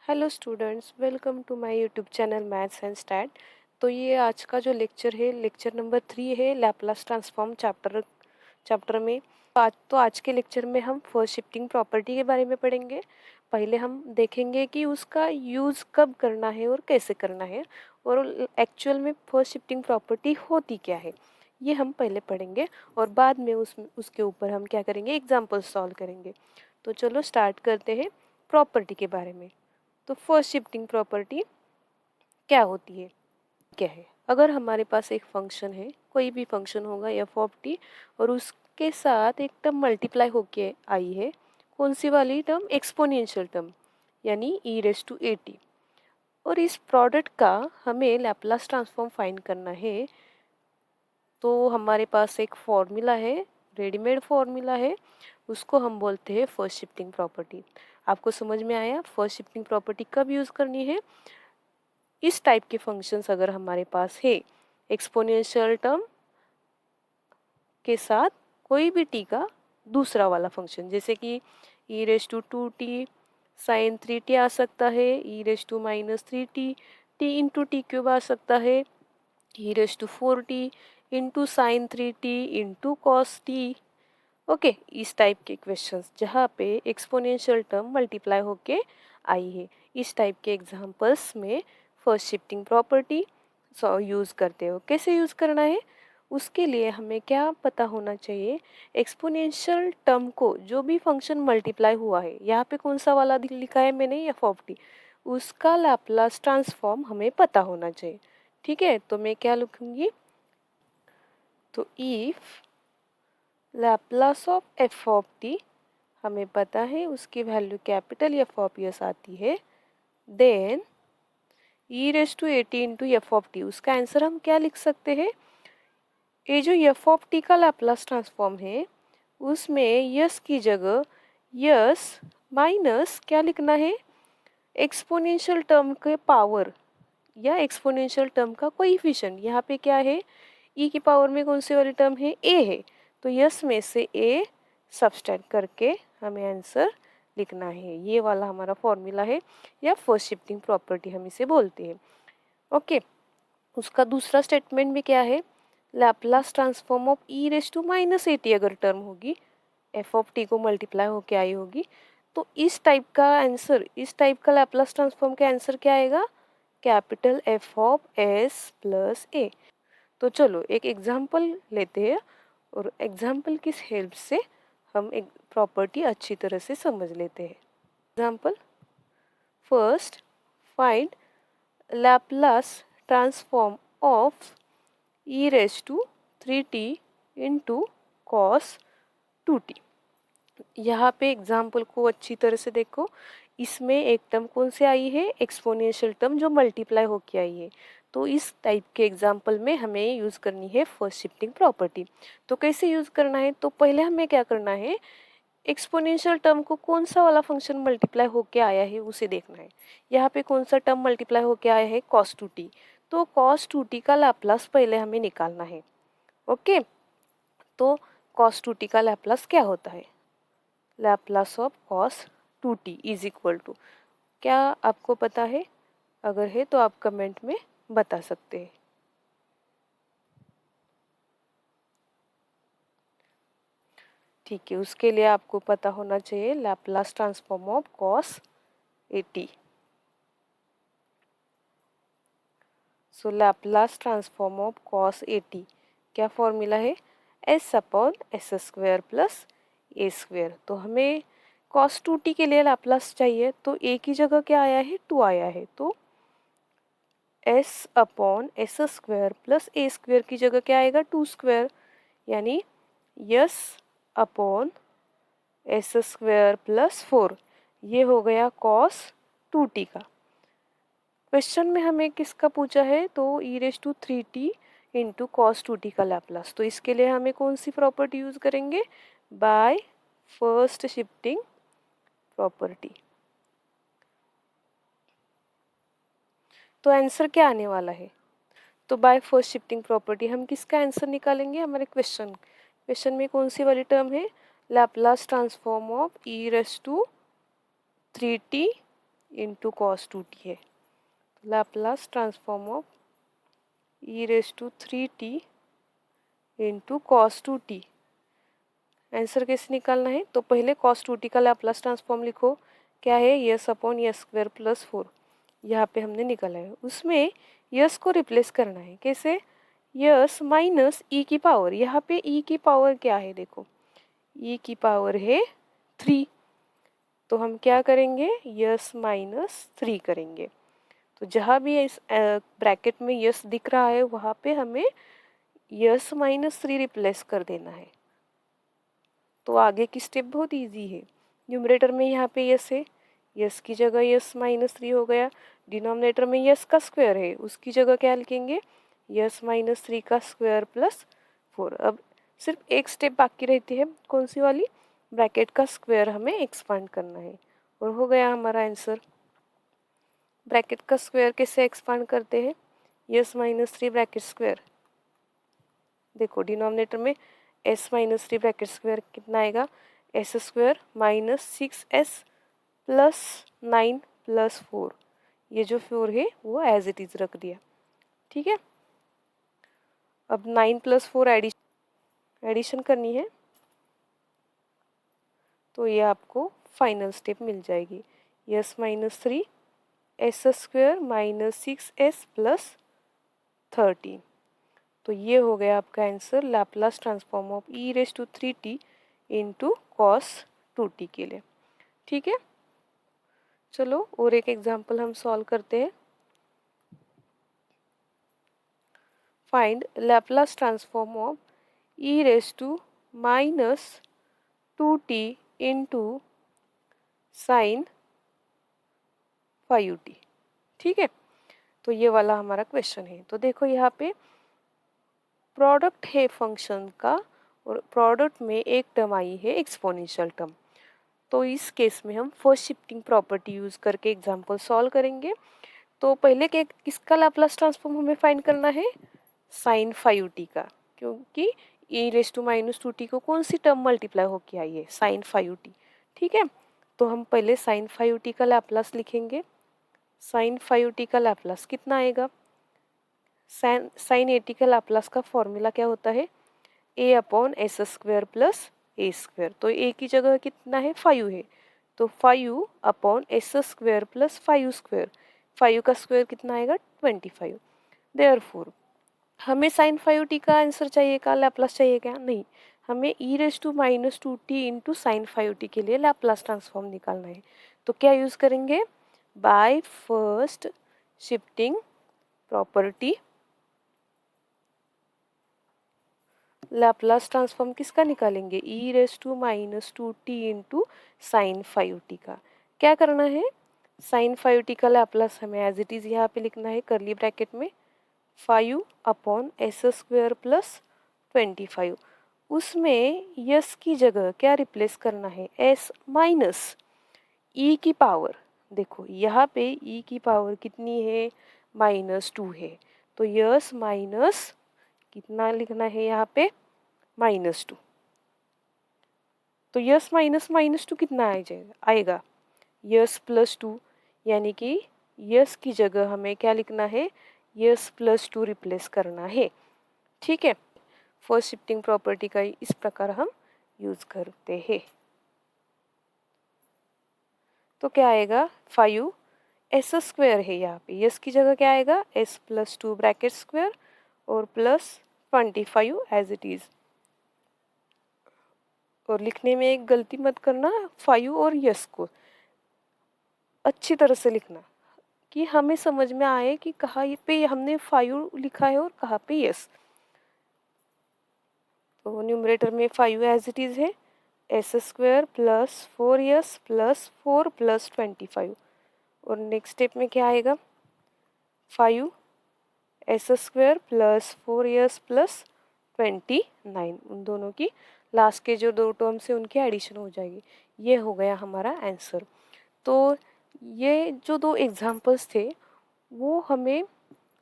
Hello students, welcome to my YouTube channel maths and stat. तो ये आज का जो लेक्चर है, लेक्चर नंबर 3 है लैप्लास ट्रांसफॉर्म चैप्टर में। आज के लेक्चर में हम फर्स्ट शिफ्टिंग प्रॉपर्टी के बारे में पढ़ेंगे। पहले हम देखेंगे कि उसका यूज़ कब करना है और कैसे करना है, और एक्चुअल में फर्स्ट शिफ्टिंग प्रॉपर्टी होती क्या है, ये हम पहले पढ़ेंगे। और बाद में उसके ऊपर हम क्या करेंगे, एग्जाम्पल सॉल्व करेंगे। तो चलो स्टार्ट करते हैं प्रॉपर्टी के बारे में। तो फर्स्ट शिफ्टिंग प्रॉपर्टी क्या होती है, क्या है? अगर हमारे पास एक फंक्शन है, कोई भी फंक्शन होगा एफ ऑफ टी, और उसके साथ एक टर्म मल्टीप्लाई होके आई है, कौन सी वाली टर्म? एक्सपोनेंशियल टर्म, यानी ई रेस टू ए टी। और इस प्रोडक्ट का हमें लैप्लास ट्रांसफॉर्म फाइंड करना है। तो हमारे पास एक फॉर्मूला है, रेडीमेड फॉर्मूला है, उसको हम बोलते हैं फर्स्ट शिफ्टिंग प्रॉपर्टी। आपको समझ में आया फर्स्ट शिफ्टिंग प्रॉपर्टी कब यूज़ करनी है? इस टाइप के फंक्शंस अगर हमारे पास है, एक्सपोनेंशियल टर्म के साथ कोई भी टी का दूसरा वाला फंक्शन, जैसे कि e raise to 2t sine 3t आ सकता है, e raise to minus 3t t into t cube आ सकता है, e raise to 4t into sine 3t into cos t. Okay, इस टाइप के क्वेश्चंस जहाँ पे एक्सपोनेंशियल टर्म मल्टीप्लाई होके आई है, इस टाइप के एग्जांपल्स में फर्स्ट शिफ्टिंग प्रॉपर्टी यूज़ करते हो। कैसे यूज़ करना है, उसके लिए हमें क्या पता होना चाहिए? एक्सपोनेंशियल टर्म को, जो भी फंक्शन मल्टीप्लाई हुआ है, यहाँ पे कौन सा वाला लिखा है मैंने, एफ ऑफ टी, उसका लैप्लास ट्रांसफॉर्म हमें पता होना चाहिए। ठीक है, तो मैं क्या लिखूंगी? तो if Laplace of f of t, हमें पता है उसकी value capital F of s आती है, then e raise to a t into f of t, उसका आंसर हम क्या लिख सकते हैं? ये जो एफ ऑफ टी का लैप्लास ट्रांसफॉर्म है, उसमें यस की जगह यस माइनस क्या लिखना है? एक्सपोनेंशियल टर्म के पावर या एक्सपोनेंशियल टर्म का कोएफिशिएंट। यहाँ पे क्या है? ई की पावर में कौन सी वाली टर्म है? ए है, तो यस में से ए सब्सट्रैक्ट करके हमें आंसर लिखना है। ये वाला हमारा फॉर्मूला है, या फर्स्ट शिफ्टिंग प्रॉपर्टी हम इसे बोलते हैं। ओके, उसका दूसरा स्टेटमेंट भी क्या है? Laplace transform of e raise to minus a t अगर टर्म होगी, एफ ऑफ टी को मल्टीप्लाई होके आई होगी, तो इस टाइप का आंसर, इस टाइप का लैप्लास ट्रांसफॉर्म का आंसर क्या आएगा? Capital F of s plus a. तो चलो एक एग्जाम्पल लेते हैं, और एग्जाम्पल की हेल्प से हम एक प्रॉपर्टी अच्छी तरह से समझ लेते हैं। Example first, find Laplace transform of e raise to 3t into cos 2t। यहाँ पे एग्जाम्पल को अच्छी तरह से देखो, इसमें एक टर्म कौन से आई है? एक्सपोनेंशियल टर्म, जो मल्टीप्लाई होके आई है। तो इस टाइप के एग्जाम्पल में हमें यूज़ करनी है फर्स्ट शिफ्टिंग प्रॉपर्टी। तो कैसे यूज़ करना है? तो पहले हमें क्या करना है, एक्सपोनेंशियल टर्म को कौन सा वाला फंक्शन मल्टीप्लाई होके आया है उसे देखना है। यहाँ पे कौन सा टर्म मल्टीप्लाई होके आया है? Cos 2t। तो कॉस 2t का लैप्लास पहले हमें निकालना है। ओके, तो कॉस 2t का लैप्लास क्या होता है? Laplace of cos 2t is equal to, क्या आपको पता है? अगर है तो आप कमेंट में बता सकते हैं। ठीक है, उसके लिए आपको पता होना चाहिए Laplace transform of cos 80। So Laplace transform of cos 80, क्या फॉर्मूला है? S upon S square plus ए स्क्वायर। तो हमें कॉस 2t के लिए लैप्लास चाहिए, तो ए की जगह क्या आया है? 2 आया है, तो S upon S square plus ए स्क्वायर की जगह क्या आएगा? 2 स्क्वायर, यानी S upon S square plus 4। ये हो गया कॉस 2t का। क्वेश्चन में हमें किसका पूछा है? तो E raise to 3t into cos 2t का लैप्लास। तो इसके लिए हमें कौन सी प्रॉपर्टी यूज़ करेंगे? By first shifting property. तो आंसर क्या आने वाला है? तो बाय फर्स्ट शिफ्टिंग प्रॉपर्टी हम किसका आंसर निकालेंगे? हमारे क्वेश्चन में कौन सी वाली टर्म है? Laplace transform of e raise to 3t into cos 2t है। Laplace transform of e raise to 3t into cos 2t। Answer कैसे निकालना है? तो पहले cos 2t का लैप्लास ट्रांसफॉर्म लिखो। क्या है? Yes upon yes square plus 4। यहाँ पे हमने निकाला है, उसमें यस को रिप्लेस करना है। कैसे? यस माइनस ई की पावर। यहाँ पे ई की पावर क्या है? देखो, ई की पावर है 3, तो हम क्या करेंगे? यस माइनस 3 करेंगे। तो जहाँ भी इस ब्रैकेट में यस दिख रहा है वहाँ पे हमें यस माइनस 3 रिप्लेस कर देना है। तो आगे की स्टेप बहुत इजी है। न्यूमरेटर में यहाँ पे यस है, यस की जगह यस माइनस 3 हो गया। डिनोमिनेटर में यस का स्क्वायर है, उसकी जगह क्या लिखेंगे? यस माइनस 3 का स्क्वायर प्लस 4। अब सिर्फ एक स्टेप बाकी रहती है, कौन सी वाली? ब्रैकेट का स्क्वायर हमें एक्सपांड करना है और हो गया हमारा आंसर। ब्रैकेट का स्क्वायर कैसे एक्सपांड करते हैं? Yes minus 3 bracket square. देखो, डिनोमिनेटर में एस माइनस 3 ब्रैकेट स्क्वायर कितना आएगा? S square minus 6s plus 9 plus 4। ये जो 4 है वो एज इट इज रख दिया। ठीक है, अब 9 प्लस 4 एडिशन करनी है, तो ये आपको फाइनल स्टेप मिल जाएगी। S minus 3 s square minus 6s plus 13। तो ये हो गया आपका answer Laplace transform of e raise to 3t into cos 2t के लिए। ठीक है, चलो और एक एग्जांपल हम सॉल्व करते हैं। Find Laplace transform of e raise to minus 2t into sine 5t। ठीक है, तो ये वाला हमारा क्वेश्चन है। तो देखो, यहाँ पे प्रोडक्ट है फंक्शन का और प्रोडक्ट में एक टर्म आई है एक्सपोनेंशियल टर्म। तो इस केस में हम फर्स्ट शिफ्टिंग प्रॉपर्टी यूज़ करके एग्जांपल सॉल्व करेंगे। तो पहले के किसका लैप्लास ट्रांसफॉर्म हमें फाइंड करना है? साइन 5t का, क्योंकि e race to minus 2t को कौन सी टर्म मल्टीप्लाई होके आई है? Sign 5t। ठीक है, तो हम पहले साइन 5t का लैप्लास लिखेंगे। साइन 5t का लैप्लास कितना आएगा? साइन 80 का लैप्लास का फॉर्मूला क्या होता है? a upon S square plus A square. तो a की जगह कितना है? 5 है, तो 5 upon S square plus 5 square. 5 का स्क्वायर कितना आएगा? 25। देयरफॉर हमें साइन 5t का आंसर चाहिए, का लैप्लास चाहिए क्या? नहीं, हमें E raise to minus 2t into sine 5t के लिए लैप्लास ट्रांसफॉर्म निकालना है। तो क्या यूज़ करेंगे? By first shifting property Laplace transform किसका निकालेंगे? E raise to minus 2t into sine 5t का। क्या करना है? साइन 5t का लैप्लास हमें एज इट इज़ यहाँ पे लिखना है करली ब्रैकेट में 5 अपॉन एस स्क्वायर प्लस 25। उसमें यस की जगह क्या रिप्लेस करना है? एस माइनस ई की पावर। देखो, यहाँ पे ई की पावर कितनी है? -2 है, तो यस माइनस कितना लिखना है यहाँ पे? -2। तो यस माइनस -2 कितना आएगा? यस प्लस 2, यानी कि यस की जगह हमें क्या लिखना है? यस प्लस 2 रिप्लेस करना है। ठीक है, फर्स्ट शिफ्टिंग प्रॉपर्टी का इस प्रकार हम यूज करते हैं। तो क्या आएगा? 5 एस स्क्वायर है, यहाँ पे यस की जगह क्या आएगा? एस प्लस 2 ब्रैकेट स्क्वायर और प्लस 25 एज इट इज। और लिखने में एक गलती मत करना, 5 और यस को अच्छी तरह से लिखना कि हमें समझ में आए कि कहाँ पे हमने 5 लिखा है और कहाँ पे यस। तो न्यूमरेटर में 5 एज इट इज है, S square plus 4s plus 4 plus 25। और नेक्स्ट स्टेप में क्या आएगा? 5 S square plus 4s plus 29। उन दोनों की लास्ट के जो दो टर्म्स है उनकी एडिशन हो जाएगी। ये हो गया हमारा आंसर। तो ये जो दो एग्जांपल्स थे वो हमें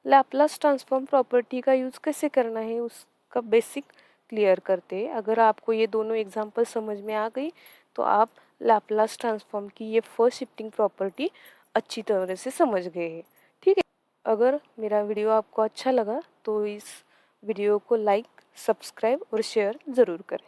लैप्लास ट्रांसफॉर्म प्रॉपर्टी का यूज़ कैसे करना है उसका बेसिक क्लियर करते। अगर आपको ये दोनों एग्जांपल समझ में आ गई तो आप लैप्लास ट्रांसफॉर्म की ये फर्स्ट शिफ्टिंग प्रॉपर्टी अच्छी तरह से समझ गए हैं। ठीक है, अगर मेरा वीडियो आपको अच्छा लगा तो इस वीडियो को लाइक, सब्सक्राइब और शेयर ज़रूर करें।